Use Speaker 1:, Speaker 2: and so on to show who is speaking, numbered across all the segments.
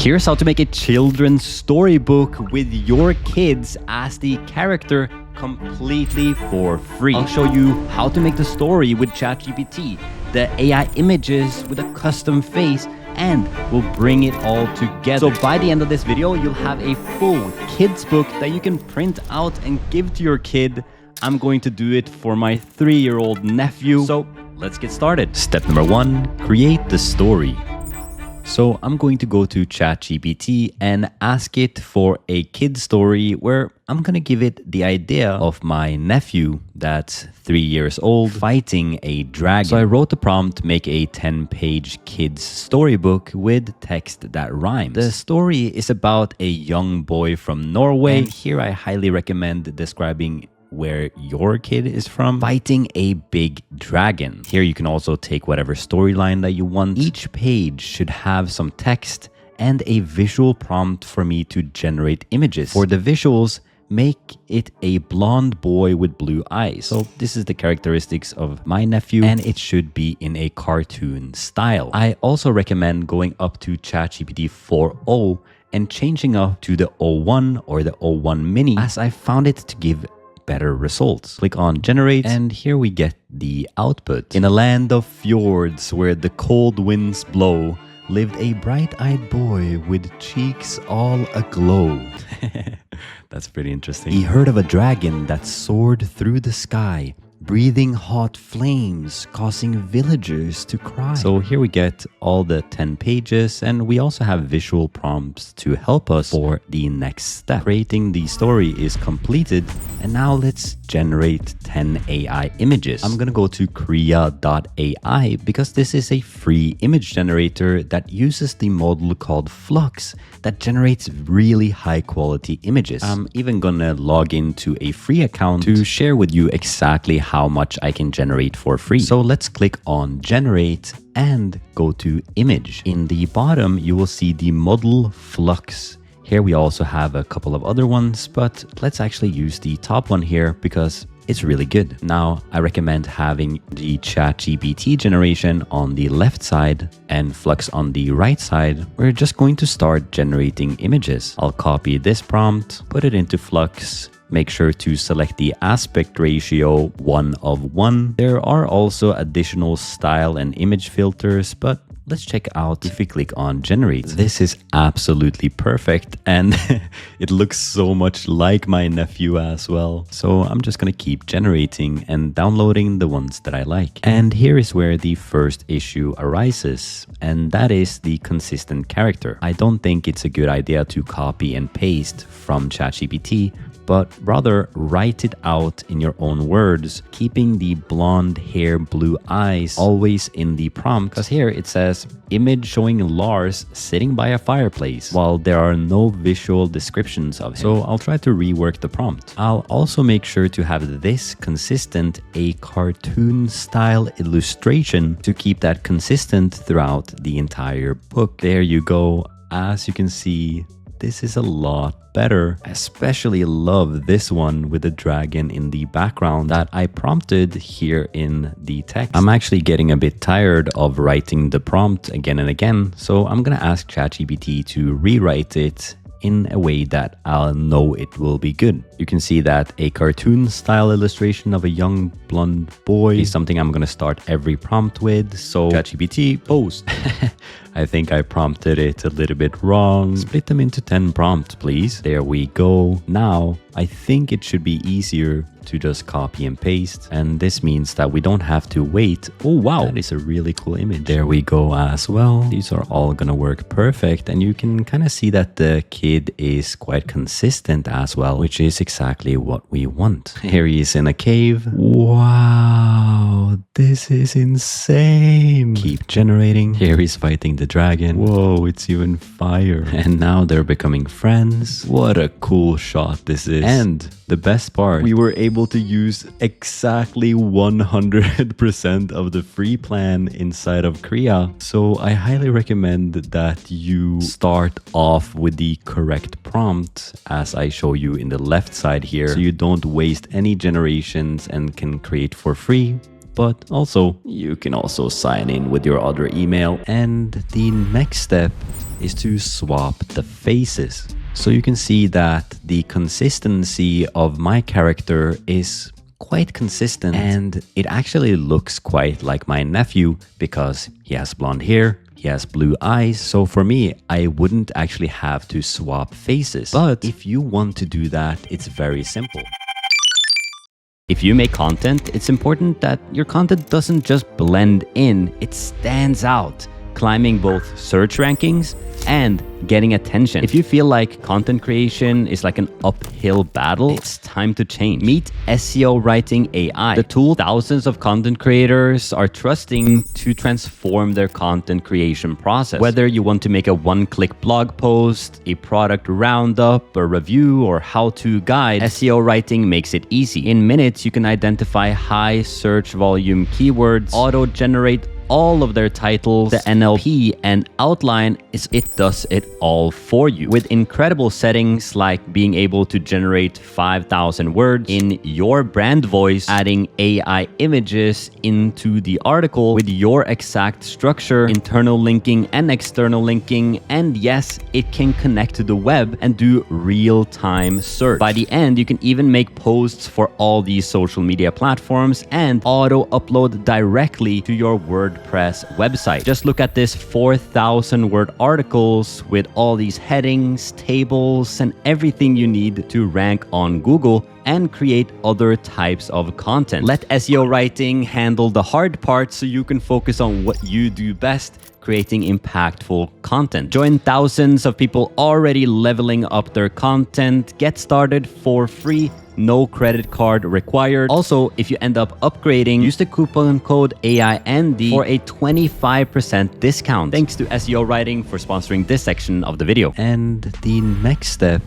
Speaker 1: Here's how to make a children's storybook with your kids as the character completely for free. I'll show you how to make the story with ChatGPT, the AI images with a custom face, and we'll bring it all together. So by the end of this video, you'll have a full kids book that you can print out and give to your kid. I'm going to do it for my 3-year-old nephew. So let's get started. Step number 1, create the story. So I'm going to go to ChatGPT and ask it for a kid story where I'm going to give it the idea of my nephew that's 3 years old fighting a dragon. So I wrote the prompt, make a 10-page kids storybook with text that rhymes. The story is about a young boy from Norway. And here I highly recommend describing where your kid is from, fighting a big dragon. Here you can also take whatever storyline that you want. Each page should have some text and a visual prompt for me to generate images. For the visuals, make it a blonde boy with blue eyes. So this is the characteristics of my nephew, and it should be in a cartoon style. I also recommend going up to ChatGPT 4.0 and changing up to the 01 or the 01 mini, as I found it to give better results. Click on generate, and here we get the output. In a land of fjords where the cold winds blow, lived a bright-eyed boy with cheeks all aglow. That's pretty interesting. He heard of a dragon that soared through the sky, breathing hot flames, causing villagers to cry. So here we get all the 10 pages, and we also have visual prompts to help us for the next step. Creating the story is completed, and now let's generate 10 AI images. I'm gonna go to Krea.ai because this is a free image generator that uses the model called Flux that generates really high quality images. I'm even gonna log into a free account to share with you exactly how much I can generate for free. So let's click on generate and go to image. In the bottom, you will see the model Flux. Here we also have a couple of other ones, but let's actually use the top one here because it's really good. Now, I recommend having the ChatGPT generation on the left side and Flux on the right side. We're just going to start generating images. I'll copy this prompt, put it into Flux. Make sure to select the aspect ratio 1:1. There are also additional style and image filters, but let's check out if we click on generate. This is absolutely perfect, and it looks so much like my nephew as well. So I'm just gonna keep generating and downloading the ones that I like. And here is where the first issue arises, and that is the consistent character. I don't think it's a good idea to copy and paste from ChatGPT, but rather write it out in your own words, keeping the blonde hair, blue eyes always in the prompt, because here it says image showing Lars sitting by a fireplace, while there are no visual descriptions of him. So I'll try to rework the prompt. I'll also make sure to have this consistent, a cartoon style illustration, to keep that consistent throughout the entire book. There you go. As you can see, this is a lot better. I especially love this one with the dragon in the background that I prompted here in the text. I'm actually getting a bit tired of writing the prompt again and again, so I'm gonna ask ChatGPT to rewrite it in a way that I'll know it will be good. You can see that a cartoon style illustration of a young blonde boy is something I'm gonna start every prompt with. So ChatGPT post. I think I prompted it a little bit wrong. Split them into 10 prompts, please. There we go. Now, I think it should be easier to just copy and paste. And this means that we don't have to wait. Oh, wow. That is a really cool image. There we go as well. These are all gonna work perfect. And you can kind of see that the kid is quite consistent as well, which is exactly what we want. Here he is in a cave. Wow, this is insane. Keep generating. Here he's fighting the dragon. Whoa, it's even fire. And now they're becoming friends. What a cool shot this is. And the best part, we were able to use exactly 100% of the free plan inside of Krea. So I highly recommend that you start off with the correct prompt, as I show you in the left side here, so you don't waste any generations and can create for free but also you can also sign in with your other email. And the next step is to swap the faces. So you can see that the consistency of my character is quite consistent, and it actually looks quite like my nephew because he has blonde hair, he has blue eyes. So for me, I wouldn't actually have to swap faces. But if you want to do that, it's very simple. If you make content, it's important that your content doesn't just blend in, it stands out, climbing both search rankings and getting attention. If you feel like content creation is like an uphill battle, it's time to change. Meet SeoWriting AI, the tool thousands of content creators are trusting to transform their content creation process. Whether you want to make a one-click blog post, a product roundup, a review, or how-to guide, SeoWriting makes it easy. In minutes, you can identify high search volume keywords, auto-generate all of their titles, the NLP and outline, it does it all for you. With incredible settings like being able to generate 5,000 words in your brand voice, adding AI images into the article with your exact structure, internal linking and external linking, and yes, it can connect to the web and do real-time search. By the end, you can even make posts for all these social media platforms and auto-upload directly to your WordPress website. Just look at this 4,000 word articles with all these headings, tables, and everything you need to rank on Google and create other types of content. Let SeoWriting handle the hard part so you can focus on what you do best, creating impactful content. Join thousands of people already leveling up their content. Get started for free. No credit card required. Also, if you end up upgrading, use the coupon code AIND for a 25% discount. Thanks to SeoWriting for sponsoring this section of the video. And the next step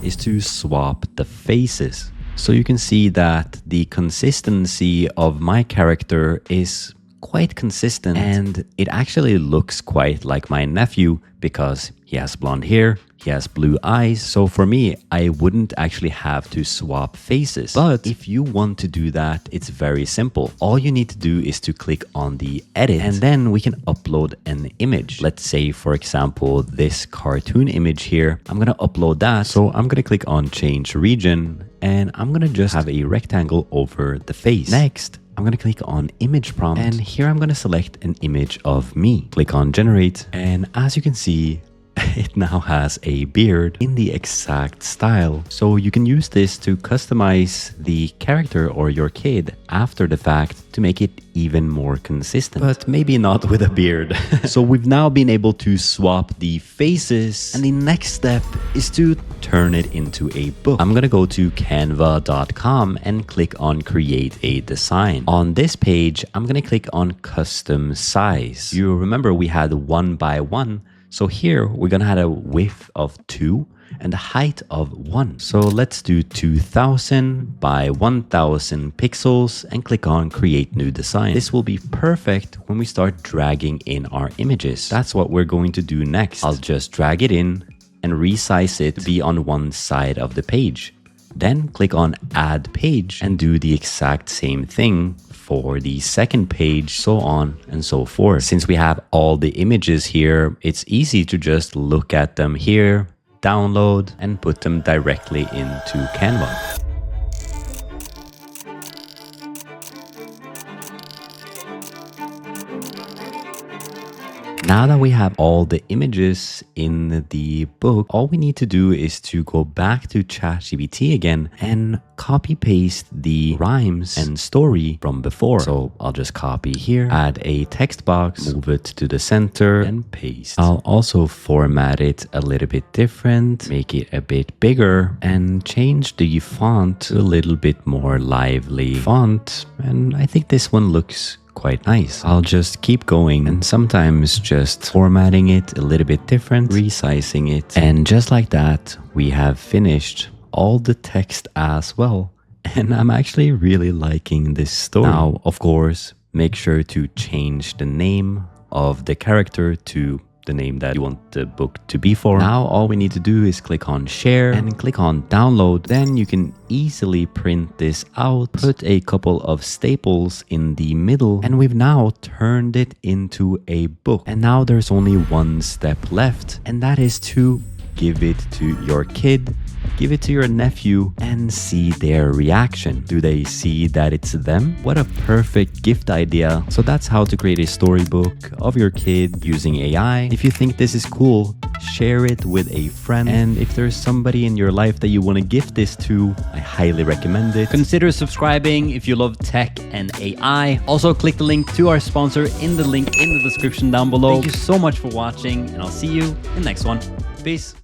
Speaker 1: is to swap the faces. So you can see that the consistency of my character is quite consistent, and it actually looks quite like my nephew because he has blonde hair, he has blue eyes. So for me, I wouldn't actually have to swap faces. But if you want to do that, it's very simple. All you need to do is to click on the edit, and then we can upload an image. Let's say, for example, this cartoon image here, I'm gonna upload that. So I'm gonna click on change region, and I'm gonna just have a rectangle over the face. Next, I'm going to click on image prompt, and here I'm going to select an image of me. Click on generate, and as you can see, it now has a beard in the exact style. So you can use this to customize the character or your kid after the fact to make it even more consistent, but maybe not with a beard. So we've now been able to swap the faces, and the next step is to turn it into a book. I'm gonna go to canva.com and click on create a design. On this page, I'm gonna click on custom size. You remember we had 1 by 1. So here we're gonna have a width of 2 and a height of 1. So let's do 2000 by 1000 pixels and click on create new design. This will be perfect when we start dragging in our images. That's what we're going to do next. I'll just drag it in and resize it to be on one side of the page. Then click on add page and do the exact same thing for the second page, so on and so forth. Since we have all the images here, it's easy to just look at them here, download, and put them directly into Canva. Now that we have all the images in the book, all we need to do is to go back to ChatGPT again and copy paste the rhymes and story from before. So I'll just copy here, add a text box, move it to the center and paste. I'll also format it a little bit different, make it a bit bigger and change the font to a little bit more lively font. And I think this one looks quite nice. I'll just keep going and sometimes just formatting it a little bit different, resizing it. And just like that, we have finished all the text as well. And I'm actually really liking this story. Now, of course, make sure to change the name of the character to the name that you want the book to be for. Now all we need to do is click on share and click on download. Then you can easily print this out, put a couple of staples in the middle, and we've now turned it into a book. And now there's only one step left, and that is to give it to your kid, give it to your nephew, and see their reaction. Do they see that it's them? What a perfect gift idea. So that's how to create a storybook of your kid using AI. If you think this is cool, share it with a friend. And if there's somebody in your life that you want to gift this to, I highly recommend it. Consider subscribing if you love tech and AI. Also, click the link to our sponsor in the link in the description down below. Thank you so much for watching, and I'll see you in the next one. Peace.